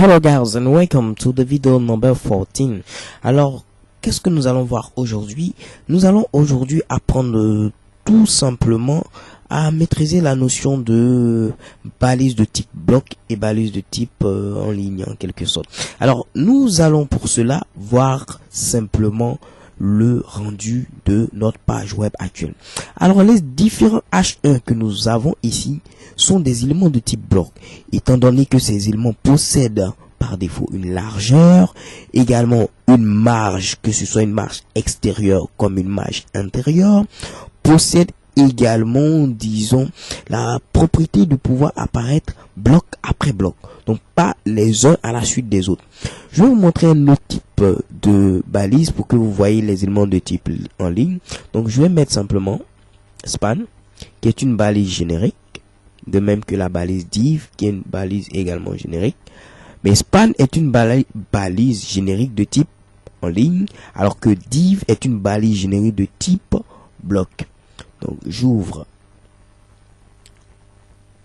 Hello guys and welcome to the video number 14. Alors, qu'est-ce que nous allons voir aujourd'hui? Nous allons aujourd'hui apprendre tout simplement à maîtriser la notion de balise de type bloc et balise de type en ligne en quelque sorte. Alors, nous allons pour cela voir simplement le rendu de notre page web actuelle. Alors, les différents H1 que nous avons ici sont des éléments de type bloc, étant donné que ces éléments possèdent par défaut une largeur, également une marge, que ce soit une marge extérieure comme une marge intérieure, possèdent également, disons, la propriété de pouvoir apparaître bloc après bloc, donc pas les uns à la suite des autres. Je vais vous montrer un autre type de balise pour que vous voyez les éléments de type en ligne. Donc je vais mettre simplement span, qui est une balise générique, de même que la balise div, qui est une balise également générique. Mais span est une balise générique de type en ligne, alors que div est une balise générique de type bloc. Donc j'ouvre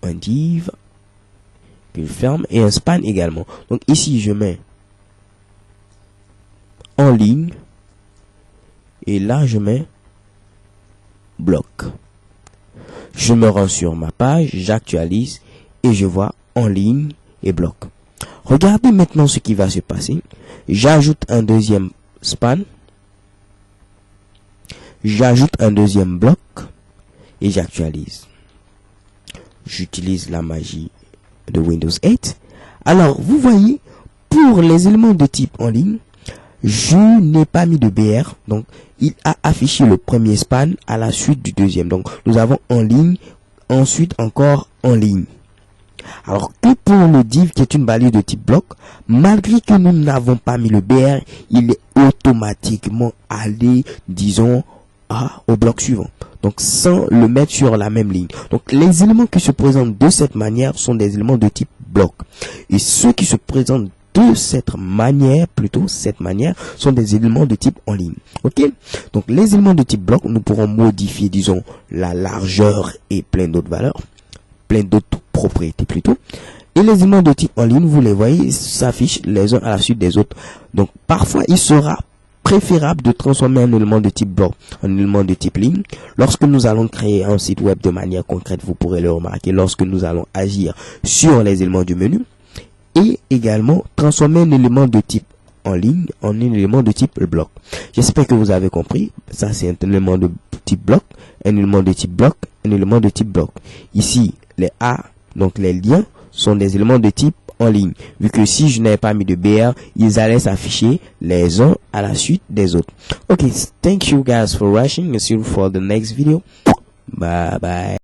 un div, que je ferme, et un span également. Donc ici je mets en ligne, et là je mets bloc. Je me rends sur ma page, j'actualise, et je vois en ligne et bloc. Regardez maintenant ce qui va se passer. J'ajoute un deuxième span, j'ajoute un deuxième bloc et j'actualise. J'utilise la magie de Windows 8. Alors, vous voyez, pour les éléments de type en ligne, je n'ai pas mis de BR, donc il a affiché le premier span à la suite du deuxième. Donc, nous avons en ligne, ensuite encore en ligne. Alors que pour le div qui est une balise de type bloc, malgré que nous n'avons pas mis le BR, il est automatiquement allé, disons, au bloc suivant. Donc sans le mettre sur la même ligne. Donc les éléments qui se présentent de cette manière sont des éléments de type bloc. Et ceux qui se présentent de cette manière, sont des éléments de type en ligne. Ok? Donc les éléments de type bloc, nous pourrons modifier, disons, la largeur et plein d'autres valeurs. Plein d'autres propriétés plutôt. Et les éléments de type en ligne, vous les voyez, s'affichent les uns à la suite des autres. Donc parfois il sera préférable de transformer un élément de type bloc en élément de type ligne. Lorsque nous allons créer un site web de manière concrète, vous pourrez le remarquer, lorsque nous allons agir sur les éléments du menu. Et également transformer un élément de type en ligne en un élément de type bloc. J'espère que vous avez compris. Ça c'est un élément de type bloc, un élément de type bloc, un élément de type bloc. Ici les A, donc les liens, sont des éléments de type en ligne. Vu que si je n'avais pas mis de BR, ils allaient s'afficher les uns à la suite des autres. Ok, thank you guys for watching. See you for the next video. Bye bye.